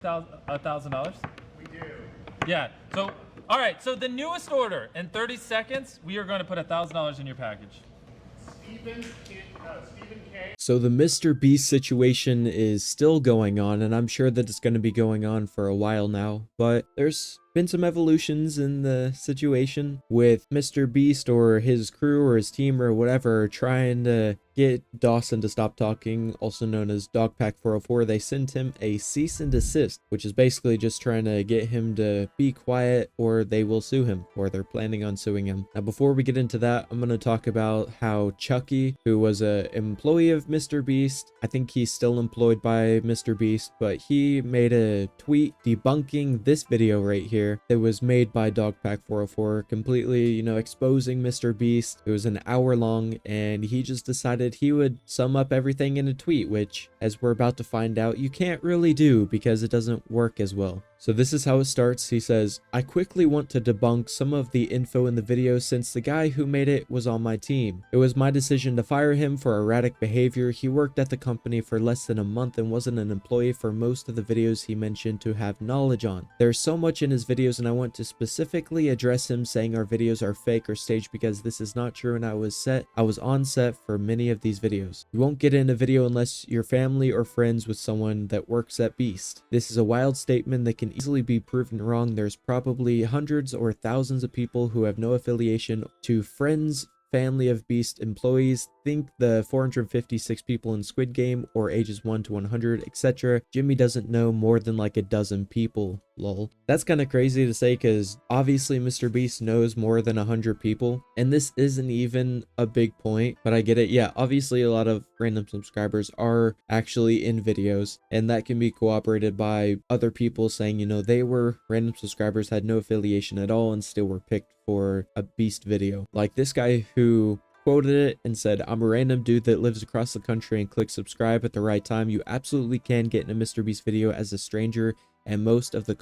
$1,000? We do. Yeah. So, all right. So the newest order in 30 seconds, we are going to put $1,000 in your package. Stephen K. So the Mr. Beast situation is still going on, and I'm sure that it's going to be going on for a while now, but there's been some evolutions in the situation with Mr. Beast or his crew or his team or whatever trying to get Dawson to stop talking, also known as Dogpack 404. They sent him a cease and desist, which is basically just trying to get him to be quiet or they will sue him, or they're planning on suing him. Now, before we get into that, I'm going to talk about how Chucky, who was an employee of Mr. Beast, I think he's still employed by Mr. Beast, but he made a tweet debunking this video right here. It was made by Dogpack 404, completely, exposing Mr. Beast. It was an hour long, and he just decided he would sum up everything in a tweet, which, as we're about to find out, you can't really do because it doesn't work as well. So this is how it starts. He says, "I quickly want to debunk some of the info in the video since the guy who made it was on my team. It was my decision to fire him for erratic behavior. He worked at the company for less than a month and wasn't an employee for most of the videos he mentioned to have knowledge on. There's so much in his videos, and I want to specifically address him saying our videos are fake or staged because this is not true, and I was on set for many of these videos. You won't get in a video unless you're family or friends with someone that works at Beast. This is a wild statement that can easily be proven wrong. There's probably hundreds or thousands of people who have no affiliation to friends, family of Beast employees. Think the 456 people in Squid Game or ages 1 to 100, etc. Jimmy doesn't know more than like a dozen people, lol." That's kind of crazy to say because obviously Mr. Beast knows more than 100 people, and this isn't even a big point, but I get it. Yeah, obviously a lot of random subscribers are actually in videos, and that can be cooperated by other people saying, they were random subscribers, had no affiliation at all, and still were picked for a Beast video. Like this guy who quoted it and said, "I'm a random dude that lives across the country and click subscribe at the right time. You absolutely can get in a Mr. Beast video as a stranger, and most of the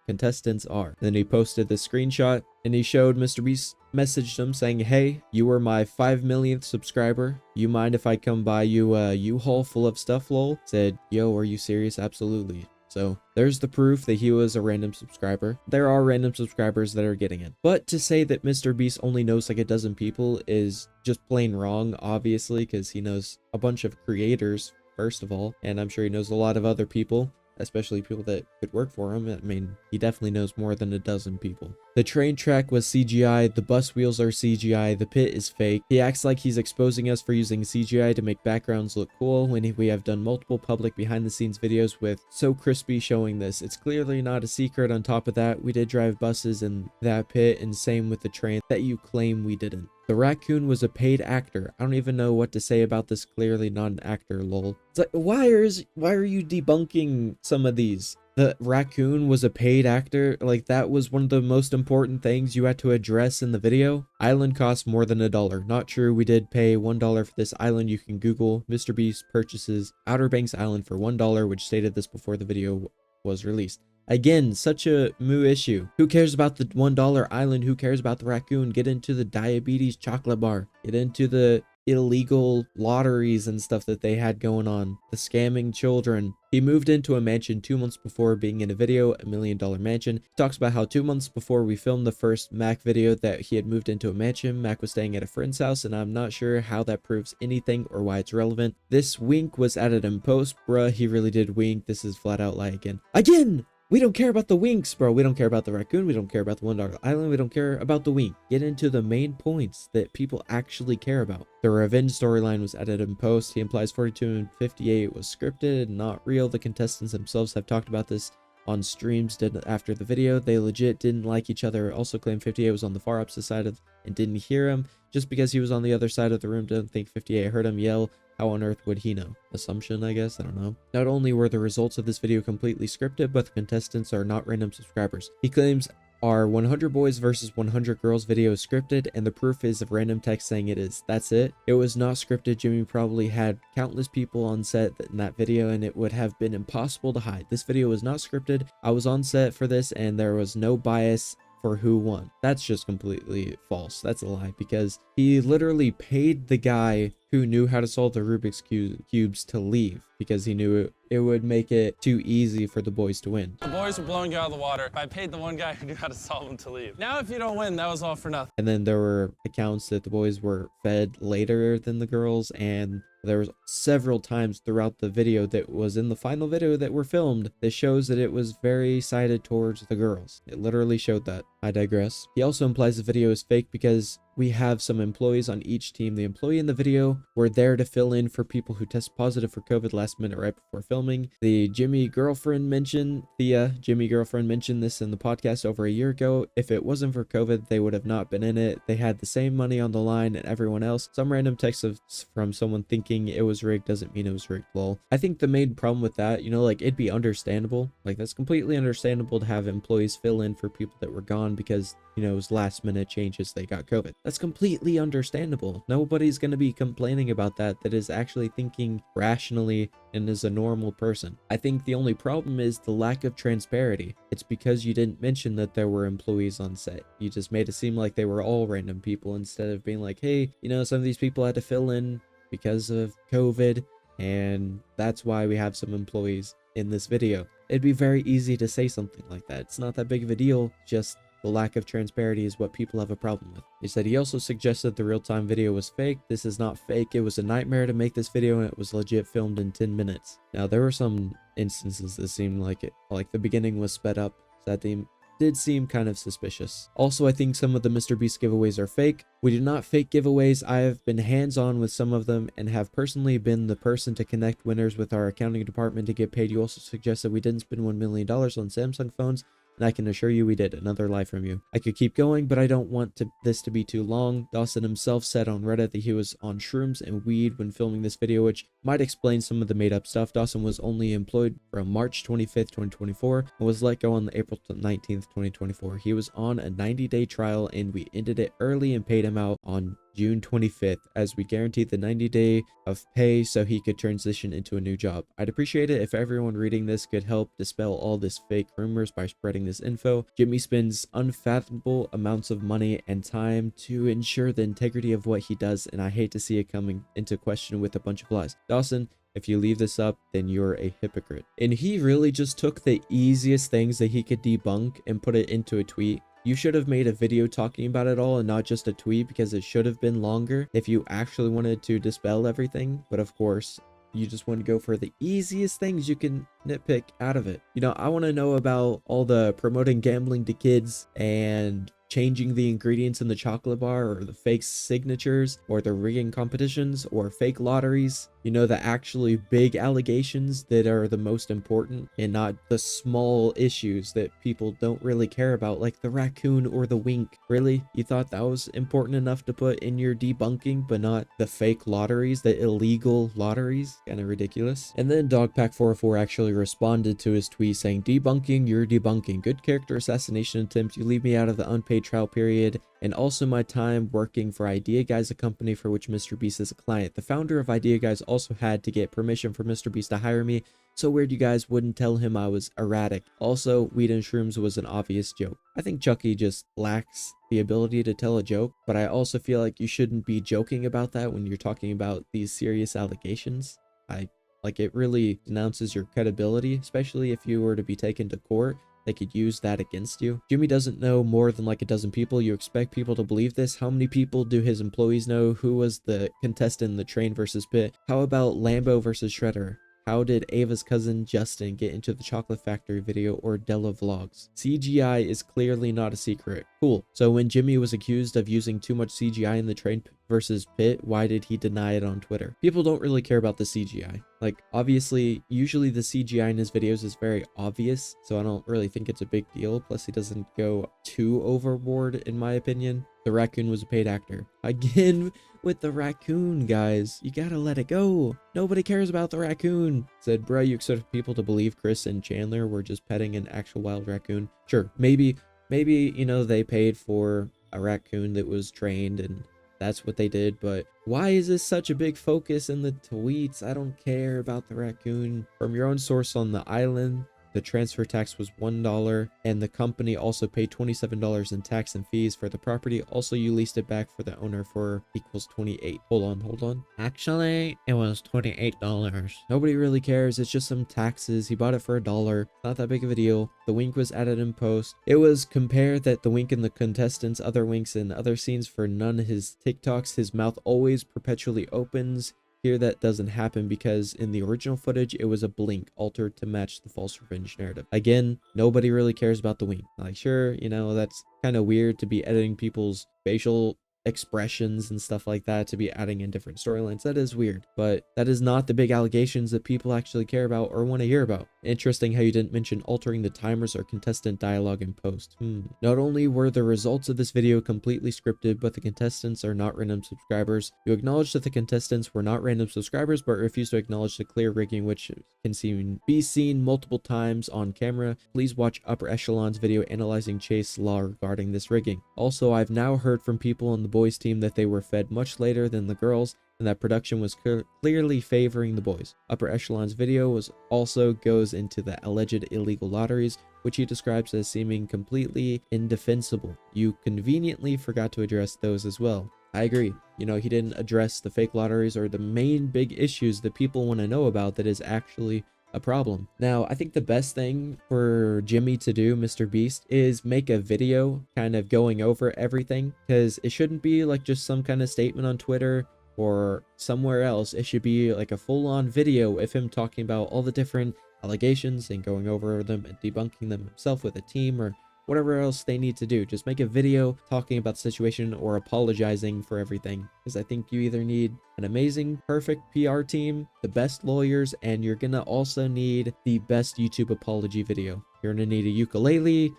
contestants are." Then he posted the screenshot and he showed Mr. Beast messaged him saying, "Hey, you were my 5 millionth subscriber. You mind if I come buy you a U-Haul full of stuff, lol?" Said, "Yo, are you serious?" Absolutely. So there's the proof that he was a random subscriber. There are random subscribers that are getting in. But to say that Mr. Beast only knows like a dozen people is just plain wrong, obviously, because he knows a bunch of creators, first of all, and I'm sure he knows a lot of other people, especially people that could work for him. I mean, he definitely knows more than a dozen people. The train track was CGI, the bus wheels are CGI, the pit is fake. He acts like he's exposing us for using CGI to make backgrounds look cool when we have done multiple public behind the scenes videos with So Crispy showing this. It's clearly not a secret. On top of that, we did drive buses in that pit, and same with the train that you claim we didn't. The raccoon was a paid actor. I don't even know what to say about this. Clearly not an actor, lol. It's like, why are you debunking some of these? The raccoon was a paid actor. Like, that was one of the most important things you had to address in the video. Island cost more than $1. Not true. We did pay $1 for this island. You can Google Mr. Beast purchases Outer Banks Island for $1, which stated this before the video was released. Again, such a moo issue. Who cares about the $1 island? Who cares about the raccoon? Get into the diabetes chocolate bar. Get into the illegal lotteries and stuff that they had going on. The scamming children. He moved into a mansion 2 months before being in a video, $1 million mansion. He talks about how 2 months before we filmed the first Mac video that he had moved into a mansion. Mac was staying at a friend's house, and I'm not sure how that proves anything or why it's relevant. This wink was added in post. Bruh, he really did wink. This is flat out lie again. Again! We don't care about the winks, bro. We don't care about the raccoon. We don't care about the $1 island. We don't care about the wink. Get into the main points that people actually care about. The revenge storyline was added in post. He implies 42 and 58 was scripted and not real. The contestants themselves have talked about this on streams after the video. They legit didn't like each other. Also claimed 58 was on the far opposite side and didn't hear him. Just because he was on the other side of the room, didn't think 58 heard him yell. How on earth would he know? Assumption, I guess. I don't know. Not only were the results of this video completely scripted, but the contestants are not random subscribers. He claims our 100 boys versus 100 girls video is scripted, and the proof is of random text saying it is. That's it. It was not scripted. Jimmy probably had countless people on set in that video, and it would have been impossible to hide. This video was not scripted. I was on set for this, and there was no bias for who won. That's just completely false. That's a lie, because He literally paid the guy who knew how to solve the Rubik's cubes to leave because he knew it would make it too easy for the boys to win. The boys were blowing you out of the water. I paid the one guy who knew how to solve them to leave. Now if you don't win, that was all for nothing. And then there were accounts that the boys were fed later than the girls, and there was several times throughout the video that was in the final video that were filmed that shows that it was very sided towards the girls. It literally showed that. I digress. He also implies the video is fake because we have some employees on each team. The employee in the video were there to fill in for people who test positive for COVID last minute right before filming. The Jimmy girlfriend mentioned this in the podcast over a year ago. If it wasn't for COVID, they would have not been in it. They had the same money on the line and everyone else. Some random text from someone thinking it was rigged doesn't mean it was rigged, lol. I think the main problem with that, like it'd be understandable. Like that's completely understandable to have employees fill in for people that were gone because, it was last minute changes, they got COVID. That's completely understandable. Nobody's going to be complaining about that is actually thinking rationally and is a normal person. I think the only problem is the lack of transparency. It's because you didn't mention that there were employees on set. You just made it seem like they were all random people instead of being like, hey, some of these people had to fill in because of COVID, and that's why we have some employees in this video. It'd be very easy to say something like that. It's not that big of a deal, just the lack of transparency is what people have a problem with. He said he also suggested the real-time video was fake. This is not fake. It was a nightmare to make this video and it was legit filmed in 10 minutes. Now, there were some instances that seemed like the beginning was sped up. So that did seem kind of suspicious. Also, I think some of the Mr. Beast giveaways are fake. We do not fake giveaways. I have been hands-on with some of them and have personally been the person to connect winners with our accounting department to get paid. You also suggested we didn't spend $1 million on Samsung phones, and I can assure you we did. Another lie from you. I could keep going, but I don't want this to be too long. Dawson himself said on Reddit that he was on shrooms and weed when filming this video, which might explain some of the made-up stuff. Dawson was only employed from March 25th, 2024, and was let go on April 19th, 2024. He was on a 90-day trial, and we ended it early and paid him out on June 25th, as we guaranteed the 90-day of pay so he could transition into a new job. I'd appreciate it if everyone reading this could help dispel all this fake rumors by spreading this info. Jimmy spends unfathomable amounts of money and time to ensure the integrity of what he does, and I hate to see it coming into question with a bunch of lies. Dawson, if you leave this up, then you're a hypocrite. And he really just took the easiest things that he could debunk and put it into a tweet. You should have made a video talking about it all and not just a tweet, because it should have been longer if you actually wanted to dispel everything. But of course, you just want to go for the easiest things you can nitpick out of it. I want to know about all the promoting gambling to kids and changing the ingredients in the chocolate bar, or the fake signatures, or the rigging competitions, or fake lotteries. The actually big allegations that are the most important, and not the small issues that people don't really care about, like the raccoon or the wink. Really? You thought that was important enough to put in your debunking, but not the fake lotteries, the illegal lotteries? Kind of ridiculous. And then Dogpack404 actually responded to his tweet saying, debunking, you're debunking. Good character assassination attempt. You leave me out of the unpaid trial period, and also my time working for Idea Guys, a company for which Mr. Beast is a client. The founder of Idea Guys also had to get permission for Mr. Beast to hire me, so weird you guys wouldn't tell him I was erratic. Also, weed and shrooms was an obvious joke. I think Chucky just lacks the ability to tell a joke, but I also feel like you shouldn't be joking about that when you're talking about these serious allegations. It really denounces your credibility, especially if you were to be taken to court. They could use that against you. Jimmy doesn't know more than like a dozen people. You expect people to believe this? How many people do his employees know? Who was the contestant in the Train versus Pit? How about Lambo versus Shredder? How did Ava's cousin Justin get into the Chocolate Factory video or Della Vlogs? CGI is clearly not a secret. Cool. So when Jimmy was accused of using too much CGI in the Train versus Pit, why did he deny it on Twitter? People don't really care about the CGI. Obviously, usually the CGI in his videos is very obvious, so I don't really think it's a big deal. Plus, he doesn't go too overboard, in my opinion. The raccoon was a paid actor. Again, with the raccoon, guys. You gotta let it go. Nobody cares about the raccoon. Said, bro, you expect people to believe Chris and Chandler were just petting an actual wild raccoon? Sure, maybe, they paid for a raccoon that was trained and that's what they did, but why is this such a big focus in the tweets? I don't care about the raccoon. From your own source on the island, the transfer tax was $1, and the company also paid $27 in tax and fees for the property. Also, you leased it back for the owner for equals 28. Hold on. Actually, it was $28. Nobody really cares. It's just some taxes. He bought it for $1. Not that big of a deal. The wink was added in post. It was compared that the wink in the contestants, other winks in other scenes for none of his TikToks, his mouth always perpetually opens. Here that doesn't happen because in the original footage it was a blink altered to match the false revenge narrative. Again, nobody really cares about the wink. Like, sure, you know, that's kind of weird to be editing people's facial expressions and stuff like that, to be adding in different storylines. That is weird, but that is not the big allegations that people actually care about or want to hear about. Interesting how you didn't mention altering the timers or contestant dialogue in post. Not only were the results of this video completely scripted, but the contestants are not random subscribers. You acknowledge that the contestants were not random subscribers, but refuse to acknowledge the clear rigging, which can be seen multiple times on camera. Please watch Upper Echelon's video analyzing Chase law regarding this rigging. Also, I've now heard from people on the boys team that they were fed much later than the girls, and that production was clearly favoring the boys. Upper Echelon's video also goes into the alleged illegal lotteries, which he describes as seeming completely indefensible. You conveniently forgot to address those as well. I agree. You know, he didn't address the fake lotteries or the main big issues that people want to know about that is actually a problem. Now, I think the best thing for Jimmy to do, Mr. Beast, is make a video kind of going over everything, because it shouldn't be like just some kind of statement on Twitter or somewhere else. It should be like a full-on video of him talking about all the different allegations and going over them and debunking them himself with a team or whatever else they need to do. Just make a video talking about the situation or apologizing for everything, because I think you either need an amazing, perfect PR team, the best lawyers, and you're gonna also need the best YouTube apology video. You're gonna need a ukulele.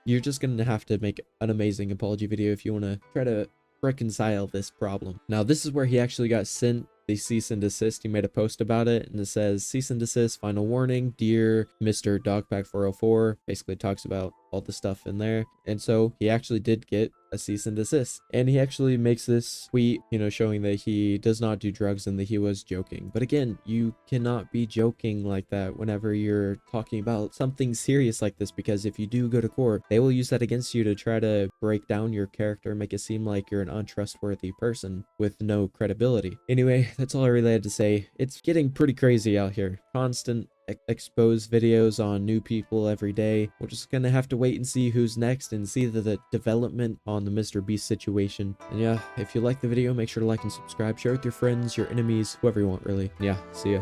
You're just gonna have to make an amazing apology video if you want to try to reconcile this problem. Now, this is where he actually got sent the cease and desist. He made a post about it, and it says, "Cease and desist, final warning, dear Mr. Dogpack 404. Basically talks about all the stuff in there. And so he actually did get a cease and desist, and he actually makes this tweet, you know, showing that he does not do drugs and that he was joking. But again, you cannot be joking like that whenever you're talking about something serious like this, because if you do go to court, they will use that against you to try to break down your character, make it seem like you're an untrustworthy person with no credibility. Anyway, that's all I really had to say. It's getting pretty crazy out here. Constant exposed videos on new people every day. We're just gonna have to wait and see who's next and see the development on the Mr. Beast situation. And yeah, if you like the video, make sure to like and subscribe, share with your friends, your enemies, whoever you want, really. Yeah, see ya.